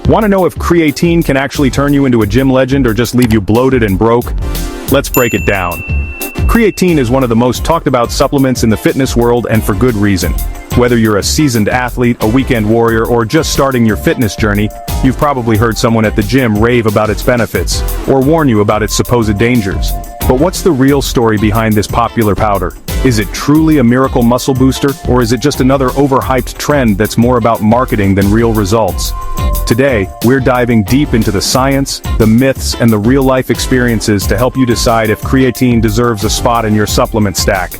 Want to know if creatine can actually turn you into a gym legend or just leave you bloated and broke? Let's break it down. Creatine is one of the most talked about supplements in the fitness world, and for good reason. Whether you're a seasoned athlete, a weekend warrior, or just starting your fitness journey, you've probably heard someone at the gym rave about its benefits, or warn you about its supposed dangers. But what's the real story behind this popular powder? Is it truly a miracle muscle booster, or is it just another overhyped trend that's more about marketing than real results? Today, we're diving deep into the science, the myths, and the real-life experiences to help you decide if creatine deserves a spot in your supplement stack.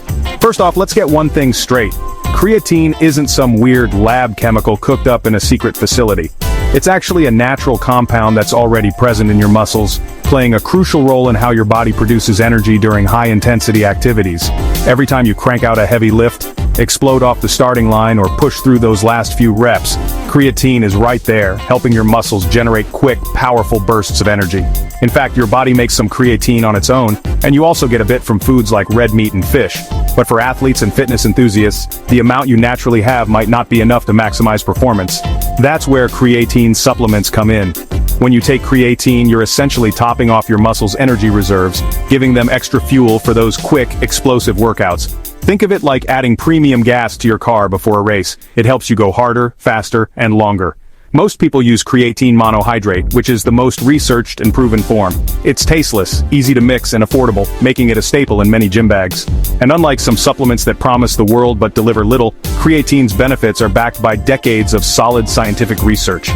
First off, let's get one thing straight. Creatine isn't some weird lab chemical cooked up in a secret facility. It's actually a natural compound that's already present in your muscles, playing a crucial role in how your body produces energy during high-intensity activities. Every time you crank out a heavy lift, explode off the starting line, or push through those last few reps, creatine is right there, helping your muscles generate quick, powerful bursts of energy. In fact, your body makes some creatine on its own, and you also get a bit from foods like red meat and fish. But for athletes and fitness enthusiasts, the amount you naturally have might not be enough to maximize performance. That's where creatine supplements come in. When you take creatine, you're essentially topping off your muscles' energy reserves, giving them extra fuel for those quick, explosive workouts. Think of it like adding premium gas to your car before a race. It helps you go harder, faster, and longer. Most people use creatine monohydrate, which is the most researched and proven form. It's tasteless, easy to mix, and affordable, making it a staple in many gym bags. And unlike some supplements that promise the world but deliver little, creatine's benefits are backed by decades of solid scientific research.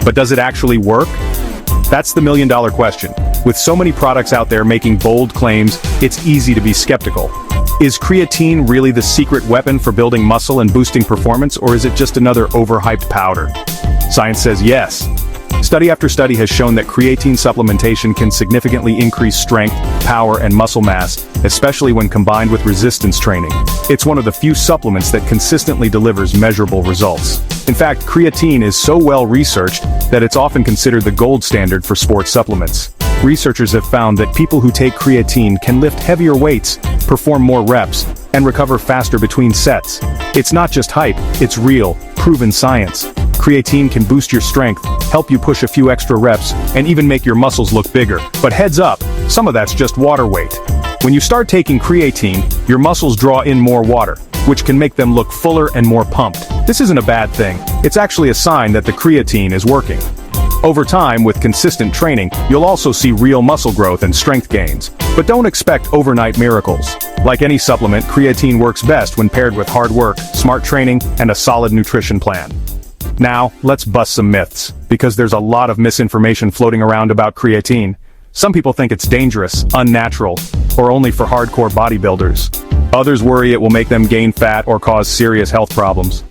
But does it actually work? That's the million-dollar question. With so many products out there making bold claims, it's easy to be skeptical. Is creatine really the secret weapon for building muscle and boosting performance, or is it just another overhyped powder? Science says yes. Study after study has shown that creatine supplementation can significantly increase strength, power, and muscle mass, especially when combined with resistance training. It's one of the few supplements that consistently delivers measurable results. In fact, creatine is so well researched that it's often considered the gold standard for sports supplements. Researchers have found that people who take creatine can lift heavier weights, perform more reps, and recover faster between sets. It's not just hype, it's real, proven science. Creatine can boost your strength, help you push a few extra reps, and even make your muscles look bigger. But heads up, some of that's just water weight. When you start taking creatine, your muscles draw in more water, which can make them look fuller and more pumped. This isn't a bad thing. It's actually a sign that the creatine is working. Over time, with consistent training, you'll also see real muscle growth and strength gains. But don't expect overnight miracles. Like any supplement, creatine works best when paired with hard work, smart training, and a solid nutrition plan. Now, let's bust some myths, because there's a lot of misinformation floating around about creatine. Some people think it's dangerous, unnatural, or only for hardcore bodybuilders. Others worry it will make them gain fat or cause serious health problems.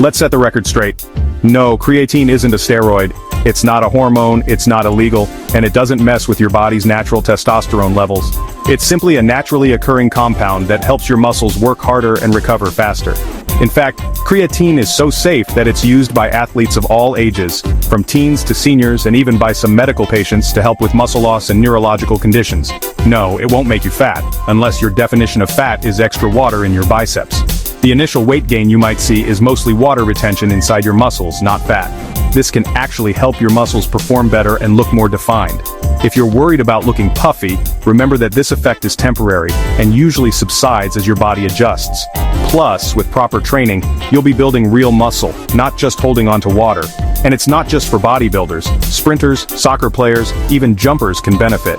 Let's set the record straight. No, creatine isn't a steroid. It's not a hormone, it's not illegal, and it doesn't mess with your body's natural testosterone levels. It's simply a naturally occurring compound that helps your muscles work harder and recover faster. In fact, creatine is so safe that it's used by athletes of all ages, from teens to seniors, and even by some medical patients to help with muscle loss and neurological conditions. No, it won't make you fat, unless your definition of fat is extra water in your biceps. The initial weight gain you might see is mostly water retention inside your muscles, not fat. This can actually help your muscles perform better and look more defined. If you're worried about looking puffy, remember that this effect is temporary and usually subsides as your body adjusts. Plus, with proper training, you'll be building real muscle, not just holding on to water. And it's not just for bodybuilders. Sprinters, soccer players, even jumpers can benefit.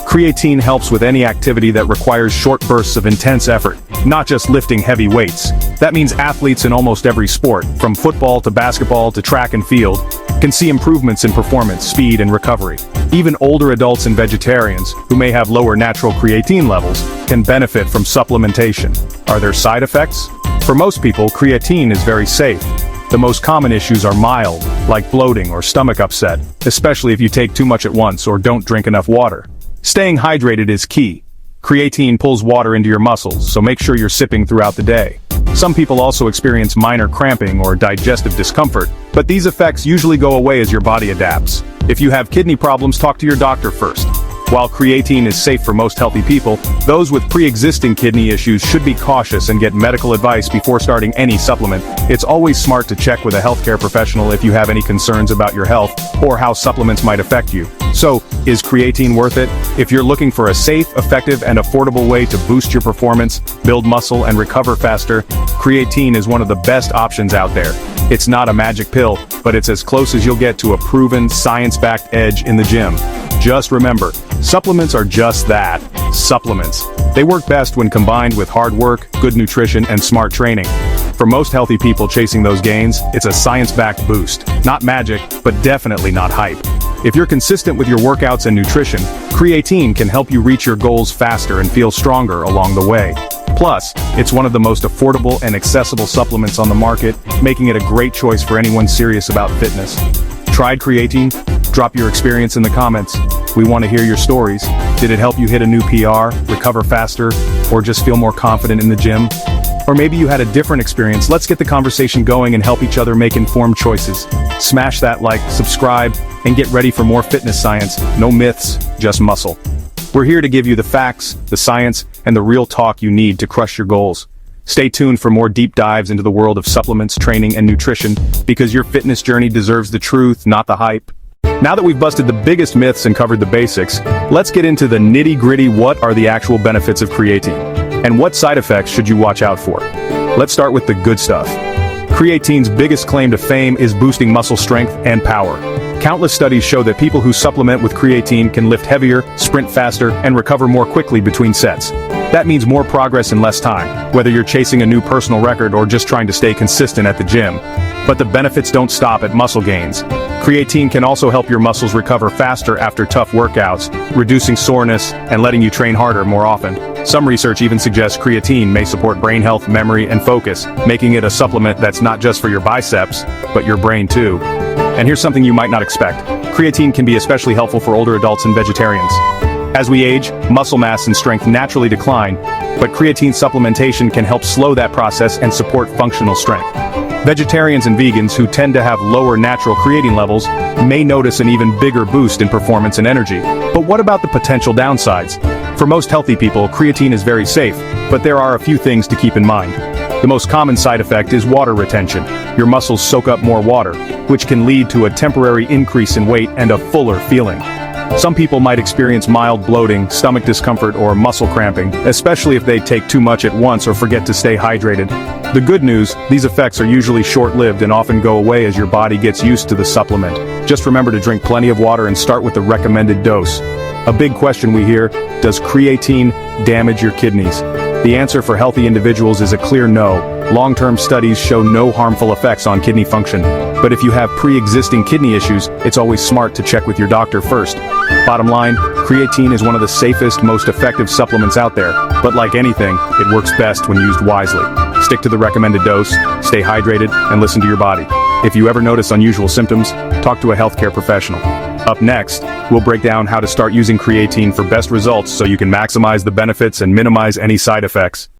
Creatine helps with any activity that requires short bursts of intense effort, not just lifting heavy weights. That means athletes in almost every sport, from football to basketball to track and field, can see improvements in performance, speed, and recovery. Even older adults and vegetarians, who may have lower natural creatine levels, can benefit from supplementation. Are there side effects? For most people, creatine is very safe. The most common issues are mild, like bloating or stomach upset, especially if you take too much at once or don't drink enough water. Staying hydrated is key. Creatine pulls water into your muscles, so make sure you're sipping throughout the day. Some people also experience minor cramping or digestive discomfort, but these effects usually go away as your body adapts. If you have kidney problems, talk to your doctor first. While creatine is safe for most healthy people, those with pre-existing kidney issues should be cautious and get medical advice before starting any supplement. It's always smart to check with a healthcare professional if you have any concerns about your health or how supplements might affect you. So, is creatine worth it? If you're looking for a safe, effective, and affordable way to boost your performance, build muscle, and recover faster, creatine is one of the best options out there. It's not a magic pill, but it's as close as you'll get to a proven, science-backed edge in the gym. Just remember, supplements are just that, supplements. They work best when combined with hard work, good nutrition, and smart training. For most healthy people chasing those gains, it's a science-backed boost. Not magic, but definitely not hype. If you're consistent with your workouts and nutrition, creatine can help you reach your goals faster and feel stronger along the way. Plus, it's one of the most affordable and accessible supplements on the market, making it a great choice for anyone serious about fitness. Tried creatine? Drop your experience in the comments. We want to hear your stories. Did it help you hit a new PR, recover faster, or just feel more confident in the gym? Or maybe you had a different experience. Let's get the conversation going and help each other make informed choices. Smash that like, subscribe, and get ready for more fitness science. No myths, just muscle. We're here to give you the facts, the science, and the real talk you need to crush your goals. Stay tuned for more deep dives into the world of supplements, training, and nutrition, because your fitness journey deserves the truth, not the hype. Now that we've busted the biggest myths and covered the basics, let's get into the nitty-gritty. What are the actual benefits of creatine? And what side effects should you watch out for? Let's start with the good stuff. Creatine's biggest claim to fame is boosting muscle strength and power. Countless studies show that people who supplement with creatine can lift heavier, sprint faster, and recover more quickly between sets. That means more progress in less time, whether you're chasing a new personal record or just trying to stay consistent at the gym. But the benefits don't stop at muscle gains. Creatine can also help your muscles recover faster after tough workouts, reducing soreness and letting you train harder more often. Some research even suggests creatine may support brain health, memory, and focus, making it a supplement that's not just for your biceps, but your brain too. And here's something you might not expect. Creatine can be especially helpful for older adults and vegetarians. As we age, muscle mass and strength naturally decline, but creatine supplementation can help slow that process and support functional strength. Vegetarians and vegans who tend to have lower natural creatine levels may notice an even bigger boost in performance and energy. But what about the potential downsides? For most healthy people, creatine is very safe, but there are a few things to keep in mind. The most common side effect is water retention. Your muscles soak up more water, which can lead to a temporary increase in weight and a fuller feeling. Some people might experience mild bloating, stomach discomfort, or muscle cramping, especially if they take too much at once or forget to stay hydrated. The good news, these effects are usually short-lived and often go away as your body gets used to the supplement. Just remember to drink plenty of water and start with the recommended dose. A big question we hear, does creatine damage your kidneys? The answer for healthy individuals is a clear no. Long-term studies show no harmful effects on kidney function. But if you have pre-existing kidney issues, it's always smart to check with your doctor first. Bottom line, creatine is one of the safest, most effective supplements out there. But like anything, it works best when used wisely. Stick to the recommended dose, stay hydrated, and listen to your body. If you ever notice unusual symptoms, talk to a healthcare professional. Up next, we'll break down how to start using creatine for best results so you can maximize the benefits and minimize any side effects.